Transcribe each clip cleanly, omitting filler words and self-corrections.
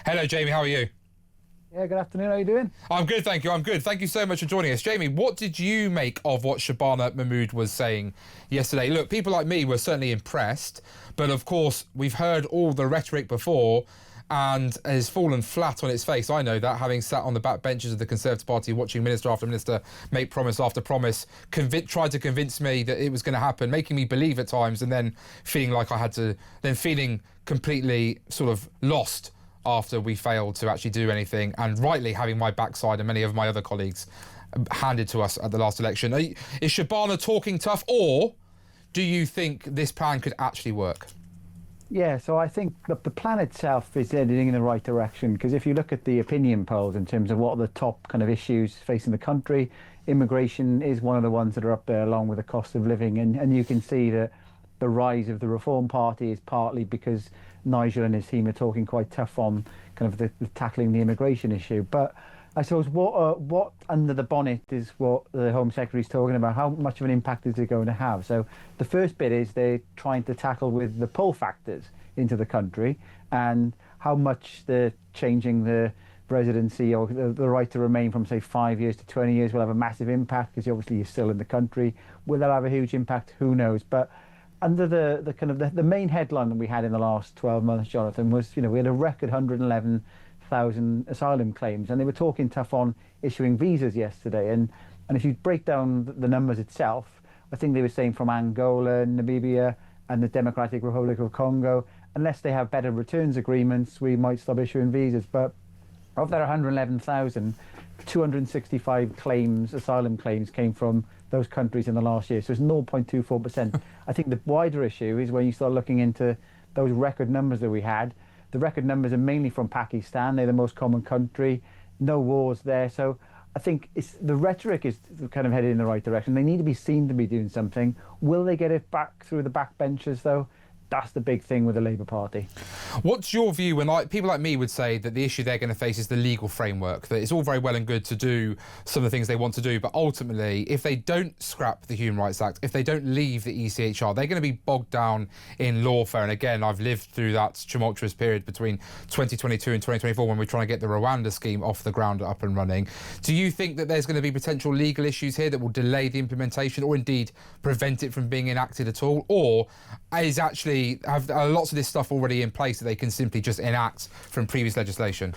Hello, Jamie. How are you? Yeah, good afternoon. How are you doing? I'm good, thank you. I'm good. Thank you so much for joining us. Jamie, what did you make of what Shabana Mahmood was saying yesterday? Look, people like me were certainly impressed, but of course, we've heard all the rhetoric before and has fallen flat on its face. I know that, having sat on the back benches of the Conservative Party, watching minister after minister make promise after promise, tried to convince me that it was going to happen, making me believe at times, and then feeling like I had to, then feeling completely sort of lost after we failed to actually do anything, and rightly having my backside and many of my other colleagues handed to us at the last election. Is Shabana talking tough, or do you think this plan could actually work? Yeah, so I think the plan itself is heading in the right direction, because if you look at the opinion polls in terms of what are the top kind of issues facing the country, immigration is one of the ones that are up there, along with the cost of living, and you can see that the rise of the Reform Party is partly because Nigel and his team are talking quite tough on kind of the tackling the immigration issue. But I suppose what under the bonnet is what the Home Secretary is talking about. How much of an impact is it going to have? So the first bit is they're trying to tackle with the pull factors into the country, and how much they're changing the residency or the right to remain from, say, 5 years to 20 years will have a massive impact, because obviously you're still in the country. Will that have a huge impact? Who knows? But under the kind of the main headline that we had in the last 12 months, Jonathan, was, we had a record 111,000 asylum claims, and they were talking tough on issuing visas yesterday. And if you break down the numbers itself, I think they were saying from Angola, Namibia, and the Democratic Republic of Congo, unless they have better returns agreements, we might stop issuing visas. But of that 111,000, 265 claims, asylum claims, came from those countries in the last year. So it's 0.24%. I think the wider issue is when you start looking into those record numbers that we had. The record numbers are mainly from Pakistan. They're the most common country. No wars there. So I think the rhetoric is kind of headed in the right direction. They need to be seen to be doing something. Will they get it back through the back benches, though? That's the big thing with the Labour Party. What's your view when people like me would say that the issue they're going to face is the legal framework, that it's all very well and good to do some of the things they want to do, but ultimately, if they don't scrap the Human Rights Act, if they don't leave the ECHR, they're going to be bogged down in lawfare. And again, I've lived through that tumultuous period between 2022 and 2024 when we're trying to get the Rwanda scheme off the ground, up and running. Do you think that there's going to be potential legal issues here that will delay the implementation, or indeed prevent it from being enacted at all? Or is actually have lots of this stuff already in place that they can simply just enact from previous legislation?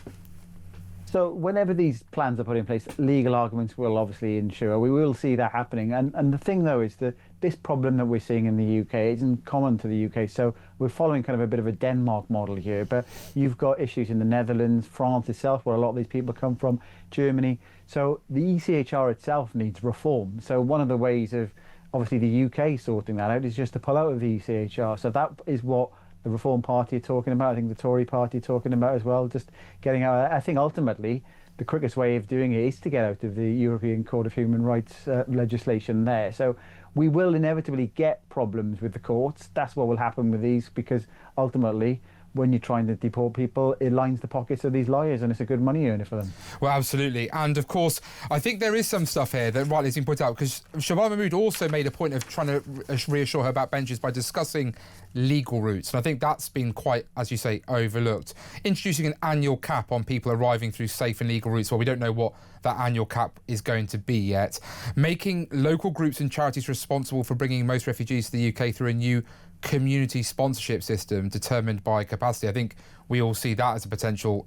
So whenever these plans are put in place, legal arguments will obviously ensure. We will see that happening. And the thing, though, is that this problem that we're seeing in the UK isn't common to the UK. So we're following kind of a bit of a Denmark model here. But you've got issues in the Netherlands, France itself, where a lot of these people come from, Germany. So the ECHR itself needs reform. So one of the ways of obviously the UK sorting that out is just to pull out of the ECHR. So that is what the Reform Party are talking about. I think the Tory Party are talking about as well, just getting out. I think ultimately the quickest way of doing it is to get out of the European Court of Human Rights legislation there. So we will inevitably get problems with the courts. That's what will happen with these, because ultimately, when you're trying to deport people, it lines the pockets of these lawyers, and it's a good money earner for them. Well, absolutely. And of course, I think there is some stuff here that rightly has been pointed out, because Shabana Mahmood also made a point of trying to reassure her backbenchers by discussing legal routes. And I think that's been quite, as you say, overlooked. Introducing an annual cap on people arriving through safe and legal routes. Well, we don't know what that annual cap is going to be yet. Making local groups and charities responsible for bringing most refugees to the UK through a new community sponsorship system determined by capacity. I think we all see that as a potential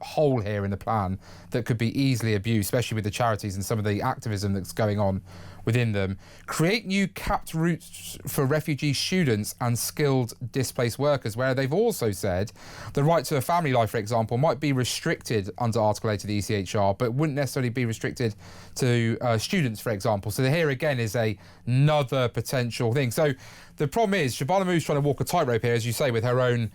hole here in the plan that could be easily abused, especially with the charities and some of the activism that's going on within them. Create new capped routes for refugee students and skilled displaced workers, where they've also said the right to a family life, for example, might be restricted under Article 8 of the ECHR, but wouldn't necessarily be restricted to students, for example. So here again is another potential thing. So the problem is Shabana Mahmood's trying to walk a tightrope here, as you say, with her own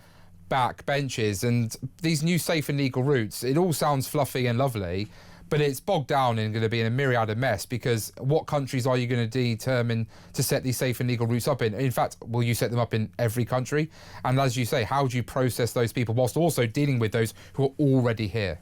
back benches, and these new safe and legal routes, it all sounds fluffy and lovely, but it's bogged down and going to be in a myriad of mess, because what countries are you going to determine to set these safe and legal routes up in? In fact, will you set them up in every country? And as you say, how do you process those people whilst also dealing with those who are already here?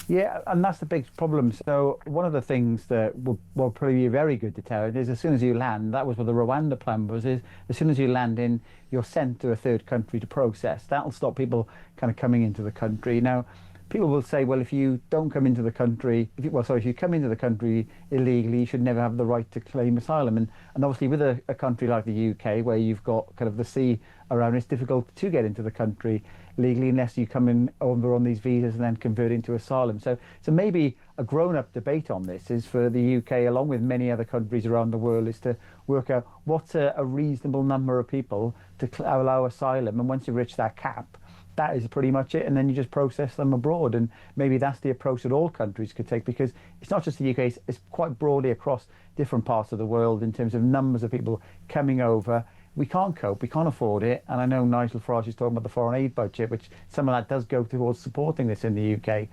Yeah, and that's the big problem. So one of the things that will probably be a very good deterrent is as soon as you land, that was what the Rwanda plan was, is as soon as you land in, you're sent to a third country to process. That'll stop people kind of coming into the country. Now, people will say, well, if you don't come into the country, if you come into the country illegally, you should never have the right to claim asylum. And obviously with a country like the UK, where you've got kind of the sea around, it's difficult to get into the country legally unless you come in over on these visas and then convert into asylum. So maybe a grown-up debate on this is for the UK, along with many other countries around the world, is to work out what's a reasonable number of people to allow asylum. And once you reach that cap, that is pretty much it, and then you just process them abroad. And maybe that's the approach that all countries could take, because it's not just the UK, it's quite broadly across different parts of the world in terms of numbers of people coming over. We can't cope, we can't afford it, and I know Nigel Farage is talking about the foreign aid budget, which some of that does go towards supporting this in the UK.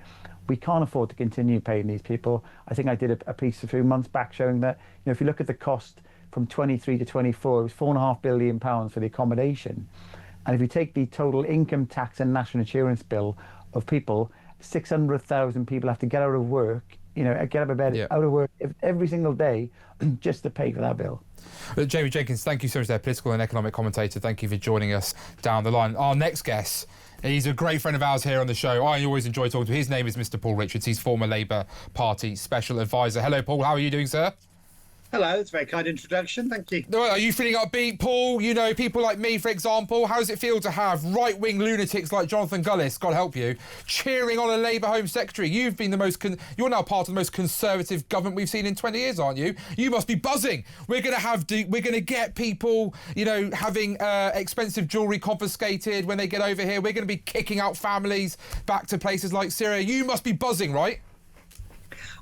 We can't afford to continue paying these people. I think I did a piece a few months back showing that, if you look at the cost from 23 to 24, it was £4.5 billion for the accommodation. And if you take the total income tax and national insurance bill of people, 600,000 people have to get out of work, get out of bed, out of work every single day just to pay for that bill. Jamie Jenkins, thank you so much there, political and economic commentator. Thank you for joining us down the line. Our next guest, he's a great friend of ours here on the show. I always enjoy talking to him. His name is Mr. Paul Richards. He's former Labour Party Special Advisor. Hello, Paul. How are you doing, sir? Hello, it's a very kind introduction, thank you. Are you feeling upbeat, Paul? People like me, for example, how does it feel to have right-wing lunatics like Jonathan Gullis, God help you, cheering on a Labour Home Secretary? You've been you're now part of the most conservative government we've seen in 20 years, aren't you? You must be buzzing. We're going to get people, having expensive jewellery confiscated when they get over here. We're going to be kicking out families back to places like Syria. You must be buzzing, right?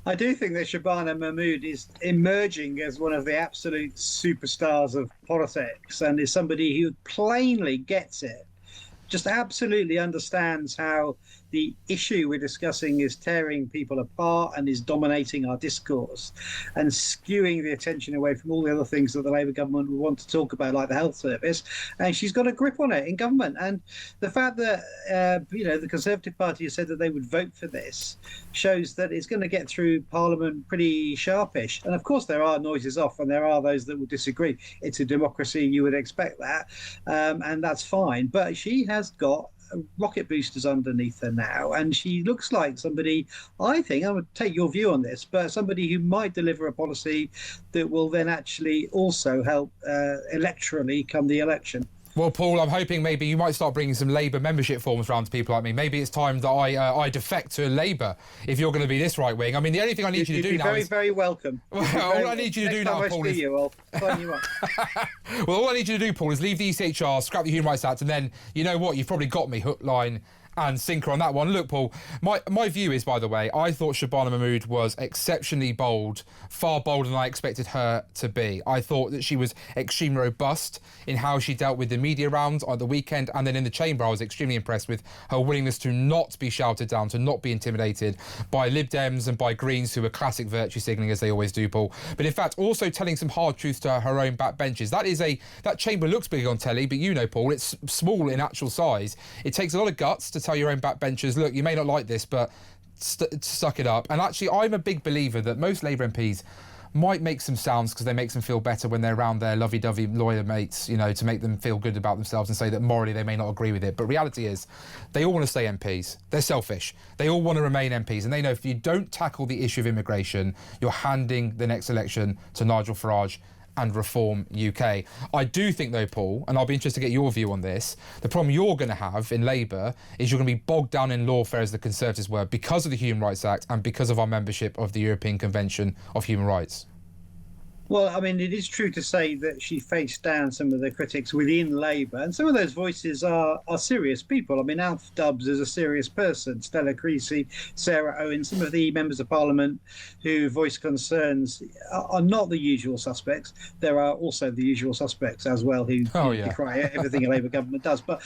I do think that Shabana Mahmood is emerging as one of the absolute superstars of politics, and is somebody who plainly gets it, just absolutely understands how the issue we're discussing is tearing people apart and is dominating our discourse and skewing the attention away from all the other things that the Labour government would want to talk about, like the health service. And she's got a grip on it in government. And the fact that, the Conservative Party has said that they would vote for this shows that it's going to get through Parliament pretty sharpish. And of course, there are noises off and there are those that will disagree. It's a democracy, you would expect that. And that's fine. But she has got rocket boosters underneath her now, and she looks like somebody, I think, I would take your view on this, but somebody who might deliver a policy that will then actually also help electorally come the election. Well, Paul, I'm hoping maybe you might start bringing some Labour membership forms round to people like me. Maybe it's time that I defect to Labour if you're going to be this right-wing. I mean, the only thing I need you to do now is... very welcome. Well, all I need you to do now, Paul, is... I'll sign you up. Well, all I need you to do, Paul, is leave the ECHR, scrap the Human Rights Act, and then, you know what, you've probably got me hook, line and sinker on that one. Look, Paul, my view is, by the way, I thought Shabana Mahmood was exceptionally bold, far bolder than I expected her to be. I thought that she was extremely robust in how she dealt with the media rounds on the weekend, and then in the chamber I was extremely impressed with her willingness to not be shouted down, to not be intimidated by Lib Dems and by Greens, who are classic virtue signalling, as they always do, Paul. But in fact, also telling some hard truths to her own backbenchers. That chamber looks big on telly, but Paul, it's small in actual size. It takes a lot of guts to tell your own backbenchers, look, you may not like this, but suck it up. And actually, I'm a big believer that most Labour MPs might make some sounds because they make them feel better when they're around their lovey-dovey lawyer mates, to make them feel good about themselves and say that morally they may not agree with it. But reality is, they all want to stay MPs. They're selfish. They all want to remain MPs. And they know if you don't tackle the issue of immigration, you're handing the next election to Nigel Farage and Reform UK. I do think, though, Paul, and I'll be interested to get your view on this, the problem you're going to have in Labour is you're going to be bogged down in lawfare, as the Conservatives were, because of the Human Rights Act and because of our membership of the European Convention of Human Rights. Well, I mean, it is true to say that she faced down some of the critics within Labour, and some of those voices are serious people. I mean, Alf Dubs is a serious person, Stella Creasy, Sarah Owen, some of the members of Parliament who voice concerns are not the usual suspects. There are also the usual suspects as well who decry everything a Labour government does. But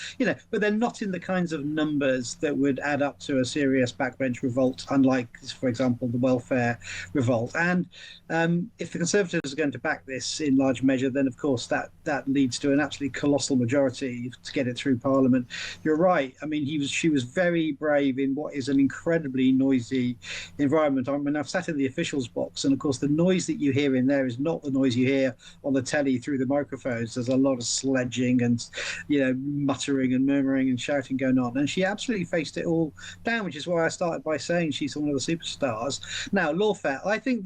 they're not in the kinds of numbers that would add up to a serious backbench revolt, unlike, for example, the welfare revolt. And if the Conservatives Conservatives are going to back this in large measure, then of course that leads to an absolutely colossal majority to get it through Parliament. You're right. I mean, she was very brave in what is an incredibly noisy environment. I mean, I've sat in the officials box, and of course the noise that you hear in there is not the noise you hear on the telly through the microphones. There's a lot of sledging and, muttering and murmuring and shouting going on. And she absolutely faced it all down, which is why I started by saying she's one of the superstars. Now, lawfare, I think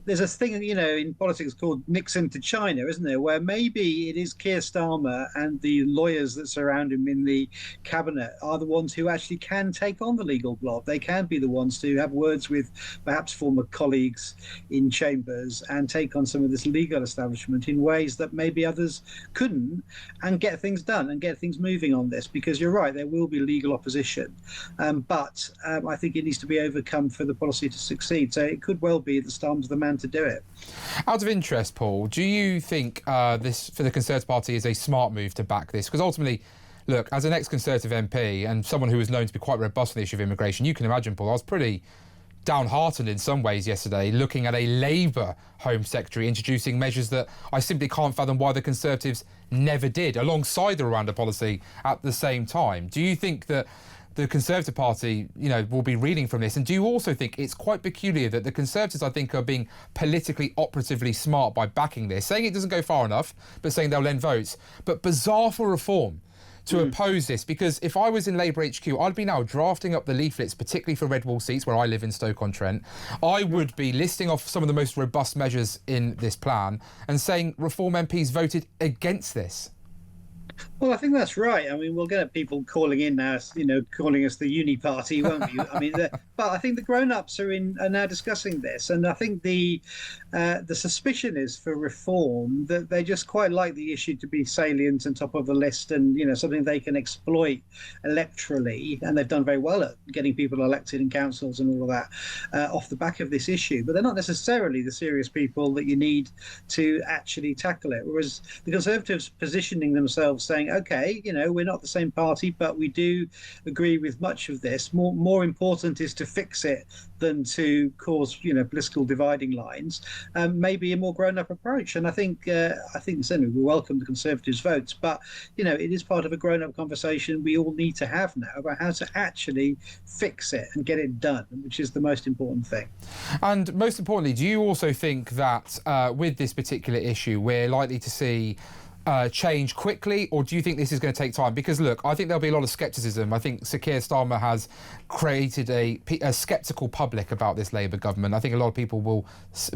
there's a thing, in politics called Nixon to China, isn't there? Where maybe it is Keir Starmer and the lawyers that surround him in the cabinet are the ones who actually can take on the legal blob. They can be the ones to have words with perhaps former colleagues in chambers and take on some of this legal establishment in ways that maybe others couldn't, and get things done and get things moving on this. Because you're right, there will be legal opposition. But I think it needs to be overcome for the policy to succeed. So it could well be that Starmer's the man to do it. Out of interest, Paul, do you think this for the Conservative Party is a smart move to back this? Because ultimately, look, as an ex-Conservative MP and someone who is known to be quite robust on the issue of immigration, you can imagine, Paul, I was pretty downhearted in some ways yesterday looking at a Labour Home Secretary introducing measures that I simply can't fathom why the Conservatives never did, alongside the Rwanda policy at the same time. Do you think that the Conservative Party, will be reading from this? And do you also think it's quite peculiar that the Conservatives, I think, are being politically operatively smart by backing this, saying it doesn't go far enough, but saying they'll lend votes, but bizarre for reform to oppose this? Because if I was in Labour HQ, I'd be now drafting up the leaflets, particularly for red wall seats where I live in Stoke-on-Trent. I would be listing off some of the most robust measures in this plan and saying Reform MPs voted against this. Well, I think that's right. I mean, we'll get people calling in now, calling us the uni party, won't we? I mean, but I think the grown-ups are now discussing this, and I think the suspicion is for reform that they just quite like the issue to be salient and top of the list, and something they can exploit electorally, and they've done very well at getting people elected in councils and all of that off the back of this issue. But they're not necessarily the serious people that you need to actually tackle it. Whereas the Conservatives positioning themselves, saying, okay, we're not the same party, but we do agree with much of this. More important is to fix it than to cause, political dividing lines. Maybe a more grown-up approach. And I think certainly we welcome the Conservatives' votes, but it is part of a grown-up conversation we all need to have now about how to actually fix it and get it done, which is the most important thing. And most importantly, do you also think that with this particular issue, we're likely to see change quickly, or do you think this is going to take time? Because look, I think there'll be a lot of scepticism. I think Sir Keir Starmer has created a sceptical public about this Labour government. I think a lot of people will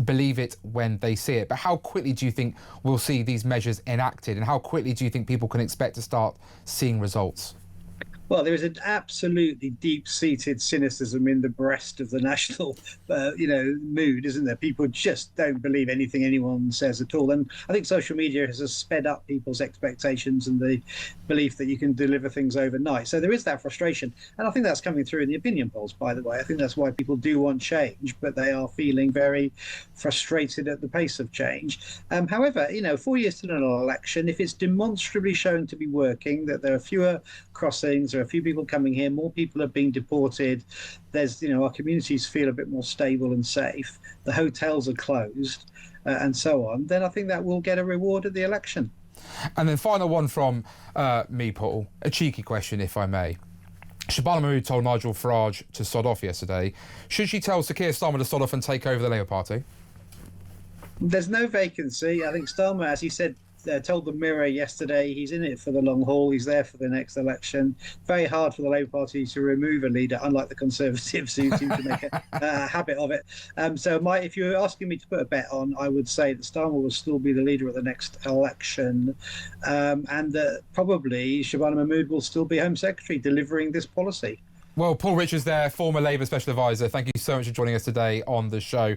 believe it when they see it. But how quickly do you think we'll see these measures enacted, and how quickly do you think people can expect to start seeing results? Well, there is an absolutely deep-seated cynicism in the breast of the national, mood, isn't there? People just don't believe anything anyone says at all. And I think social media has sped up people's expectations and the belief that you can deliver things overnight. So there is that frustration. And I think that's coming through in the opinion polls, by the way. I think that's why people do want change, but they are feeling very frustrated at the pace of change. However, 4 years to an election, if it's demonstrably shown to be working, that there are fewer crossings, there are a few people coming here, more people are being deported, there's our communities feel a bit more stable and safe, the hotels are closed, and so on, then I think that will get a reward at the election. And then final one from me, Paul, a cheeky question if I may. Shabana Mahmood told Nigel Farage to sod off yesterday. Should she tell Sir Keir Starmer to sod off and take over the Labour Party? There's no vacancy. I think Starmer, as he said, told the Mirror yesterday, he's in it for the long haul. He's there for the next election. Very hard for the Labour Party to remove a leader, unlike the Conservatives who seem to make a habit of it. So if you're asking me to put a bet on, I would say that Starmer will still be the leader at the next election, and that probably Shabana Mahmood will still be Home Secretary delivering this policy. Well, Paul Richards there, former Labour Special Advisor. Thank you so much for joining us today on the show.